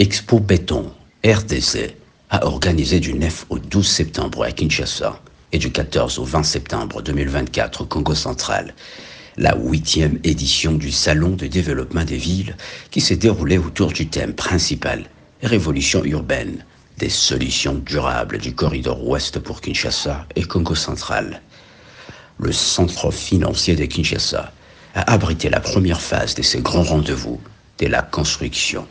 Expo Béton, RDC, a organisé du 9 au 12 septembre à Kinshasa et du 14 au 20 septembre 2024 au Congo central, la 8e édition du Salon de développement des villes qui s'est déroulée autour du thème principal « Révolution urbaine, des solutions durables du corridor ouest pour Kinshasa et Congo central ». Le centre financier de Kinshasa a abrité la première phase de ces grands rendez-vous de la construction.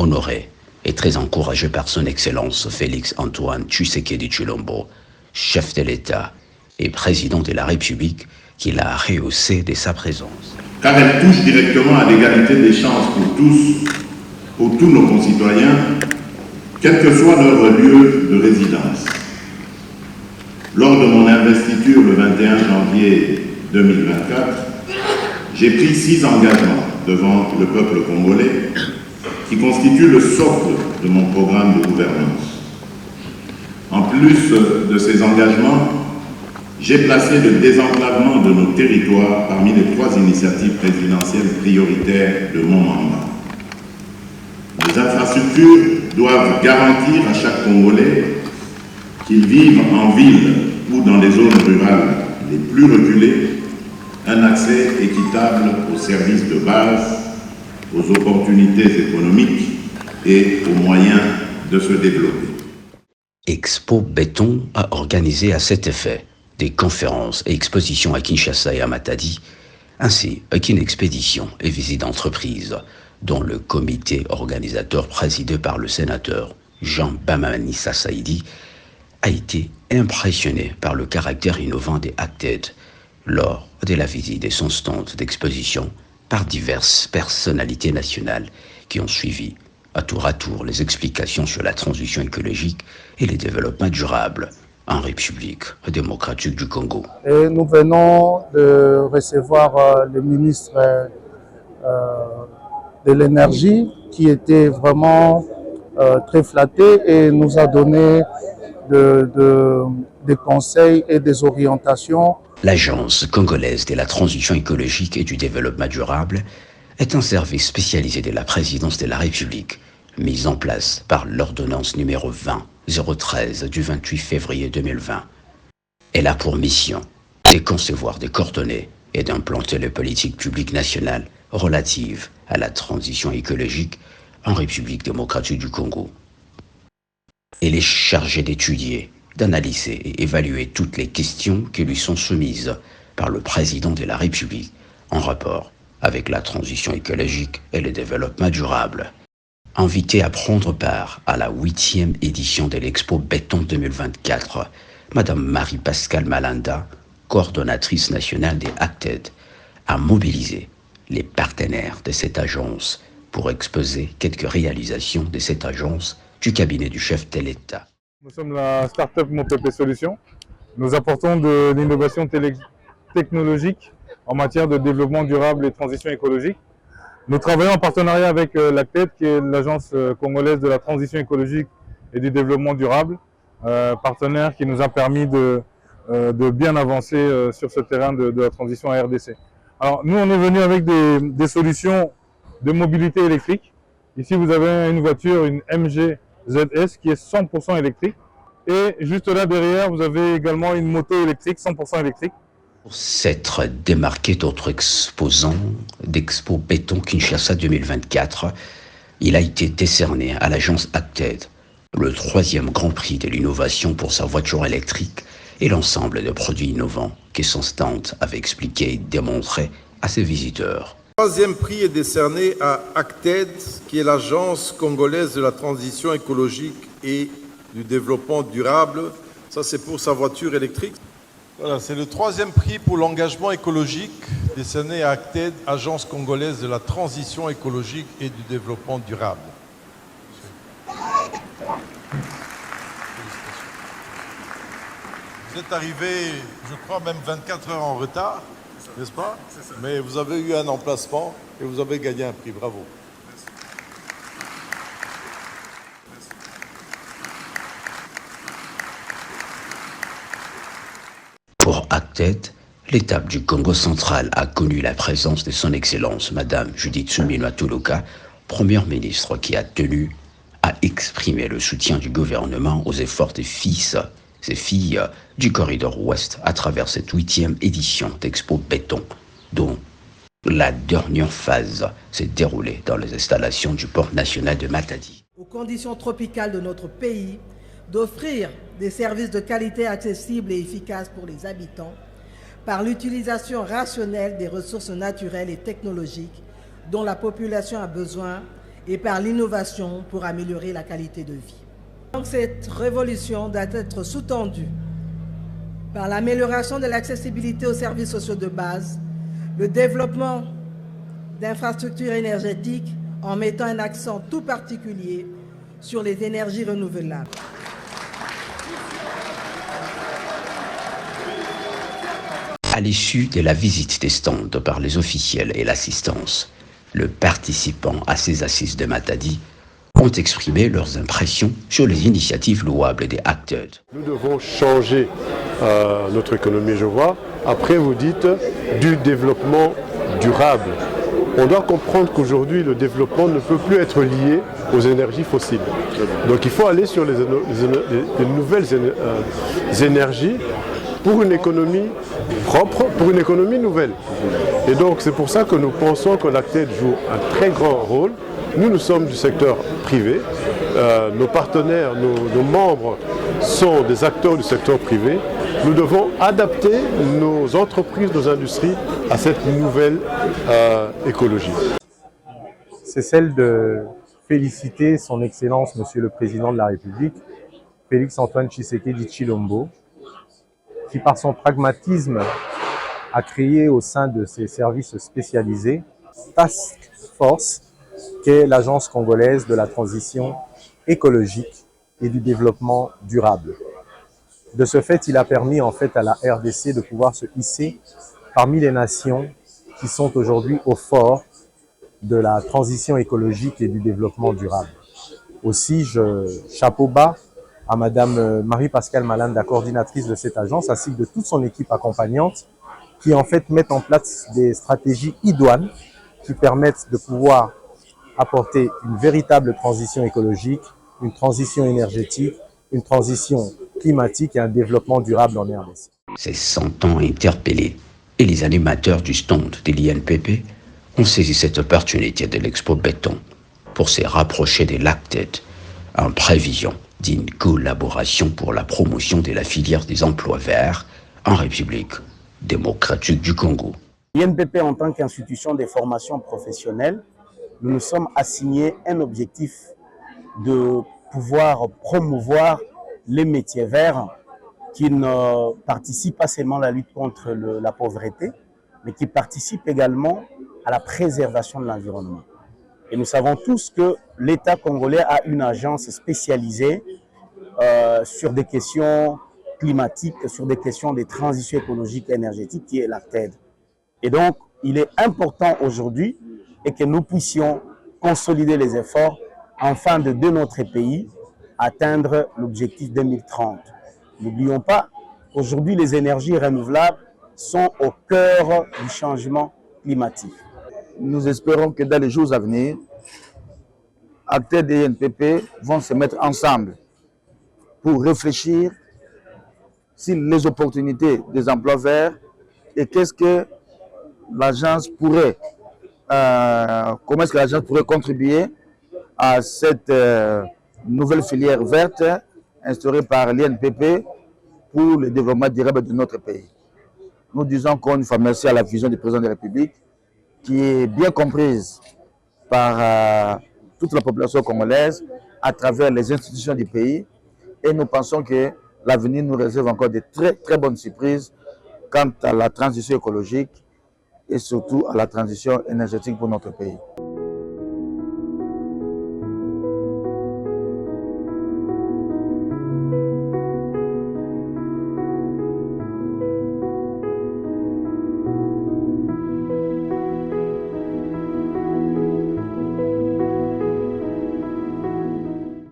Honoré et très encouragé par son Excellence Félix-Antoine Tshisekedi Tshilombo, chef de l'État et président de la République, qui l'a rehaussé de sa présence. Car elle touche directement à l'égalité des chances pour tous nos concitoyens, quel que soit leur lieu de résidence. Lors de mon investiture le 21 janvier 2024, j'ai pris 6 engagements devant le peuple congolais qui constituent le socle de mon programme de gouvernance. En plus de ces engagements, j'ai placé le désenclavement de nos territoires parmi les 3 initiatives présidentielles prioritaires de mon mandat. Les infrastructures doivent garantir à chaque Congolais, qu'il vive en ville ou dans les zones rurales les plus reculées, un accès équitable aux services de base, aux opportunités économiques et aux moyens de se développer. Expo Béton a organisé à cet effet des conférences et expositions à Kinshasa et à Matadi, ainsi qu'une expédition et visite d'entreprise, dont le comité organisateur présidé par le sénateur Jean Bamanissa Saïdi a été impressionné par le caractère innovant des Acted lors de la visite de son stand d'exposition par diverses personnalités nationales qui ont suivi à tour les explications sur la transition écologique et le développement durable en République démocratique du Congo. Et nous venons de recevoir le ministre de l'énergie qui était vraiment très flatté et nous a donné des conseils et des orientations. L'Agence congolaise de la transition écologique et du développement durable est un service spécialisé de la présidence de la République, mise en place par l'ordonnance numéro 20-013 du 28 février 2020. Elle a pour mission de concevoir, de coordonner et d'implanter les politiques publiques nationales relatives à la transition écologique en République démocratique du Congo. Elle est chargée d'étudier, d'analyser et évaluer toutes les questions qui lui sont soumises par le président de la République en rapport avec la transition écologique et le développement durable. Invitée à prendre part à la 8e édition de l'Expo Béton 2024, Madame Marie-Pascale Malanda, coordonnatrice nationale des Acted, a mobilisé les partenaires de cette agence pour exposer quelques réalisations de cette agence du cabinet du chef de l'État. Nous sommes la start-up MonPP Solutions. Nous apportons de l'innovation technologique en matière de développement durable et transition écologique. Nous travaillons en partenariat avec l'ACTED, qui est l'agence congolaise de la transition écologique et du développement durable, partenaire qui nous a permis de bien avancer sur ce terrain de la transition à RDC. Alors nous, on est venu avec des solutions de mobilité électrique. Ici, vous avez une voiture, une MG ZS qui est 100% électrique. Et juste là derrière, vous avez également une moto électrique, 100% électrique. Pour s'être démarqué d'autres exposants d'Expo Béton Kinshasa 2024, il a été décerné à l'agence Acted le 3e Grand Prix de l'innovation pour sa voiture électrique et l'ensemble de produits innovants que son stand avait expliqué et démontré à ses visiteurs. Le 3e prix est décerné à Acted, qui est l'agence congolaise de la transition écologique et du développement durable. Ça, c'est pour sa voiture électrique. Voilà, c'est le 3e prix pour l'engagement écologique décerné à Acted, agence congolaise de la transition écologique et du développement durable. Vous êtes arrivé, je crois, même 24 heures en retard, n'est-ce pas? Mais vous avez eu un emplacement et vous avez gagné un prix. Bravo. Pour Acted, l'étape du Congo central a connu la présence de son Excellence, Madame Judith Suminwa Tuluka, Première ministre qui a tenu a exprimé le soutien du gouvernement aux efforts des fils et filles du corridor ouest à travers cette 8e édition d'Expo Béton, dont la dernière phase s'est déroulée dans les installations du port national de Matadi. Aux conditions tropicales de notre pays, d'offrir des services de qualité accessibles et efficaces pour les habitants par l'utilisation rationnelle des ressources naturelles et technologiques dont la population a besoin et par l'innovation pour améliorer la qualité de vie. Donc cette révolution doit être sous-tendue par l'amélioration de l'accessibilité aux services sociaux de base, le développement d'infrastructures énergétiques en mettant un accent tout particulier sur les énergies renouvelables. À l'issue de la visite des stands par les officiels et l'assistance, les participants à ces assises de Matadi ont exprimé leurs impressions sur les initiatives louables des Acted. Nous devons changer notre économie, je vois. Après, vous dites du développement durable. On doit comprendre qu'aujourd'hui, le développement ne peut plus être lié aux énergies fossiles. Donc il faut aller sur les nouvelles énergies pour une économie propre, pour une économie nouvelle. Et donc c'est pour ça que nous pensons que l'Acted joue un très grand rôle. Nous sommes du secteur privé, nos partenaires, nos membres sont des acteurs du secteur privé. Nous devons adapter nos entreprises, nos industries à cette nouvelle écologie. C'est celle de féliciter son Excellence, Monsieur le Président de la République, Félix-Antoine Tshisekedi Tshilombo, qui par son pragmatisme a créé au sein de ses services spécialisés Task Force, qui est l'agence congolaise de la transition écologique et du développement durable. De ce fait, il a permis en fait à la RDC de pouvoir se hisser parmi les nations qui sont aujourd'hui au fort de la transition écologique et du développement durable. Aussi, chapeau bas à Madame Marie-Pascale Malanda, coordinatrice de cette agence, ainsi que de toute son équipe accompagnante, qui en fait mettent en place des stratégies idoines qui permettent de pouvoir apporter une véritable transition écologique, une transition énergétique, une transition climatique et un développement durable en RDC. Ces 100 ans interpellés et les animateurs du stand de l'INPP ont saisi cette opportunité de l'Expo Béton pour se rapprocher des Acted en prévision d'une collaboration pour la promotion de la filière des emplois verts en République démocratique du Congo. L'INPP, en tant qu'institution des formations professionnelles, nous nous sommes assignés un objectif de pouvoir promouvoir les métiers verts qui ne participent pas seulement à la lutte contre la pauvreté, mais qui participent également à la préservation de l'environnement. Et nous savons tous que l'État congolais a une agence spécialisée sur des questions climatiques, sur des questions de transition écologique et énergétique, qui est l'ACTED. Et donc, il est important aujourd'hui et que nous puissions consolider les efforts afin de notre pays atteindre l'objectif 2030. N'oublions pas, aujourd'hui, les énergies renouvelables sont au cœur du changement climatique. Nous espérons que dans les jours à venir, Acted et INPP vont se mettre ensemble pour réfléchir sur les opportunités des emplois verts et qu'est-ce que l'agence pourrait, comment est-ce que l'agence pourrait contribuer à cette nouvelle filière verte instaurée par l'INPP pour le développement durable de notre pays. Nous disons encore une fois merci à la vision du président de la République qui est bien comprise par toute la population congolaise à travers les institutions du pays et nous pensons que l'avenir nous réserve encore de très très bonnes surprises quant à la transition écologique et surtout à la transition énergétique pour notre pays.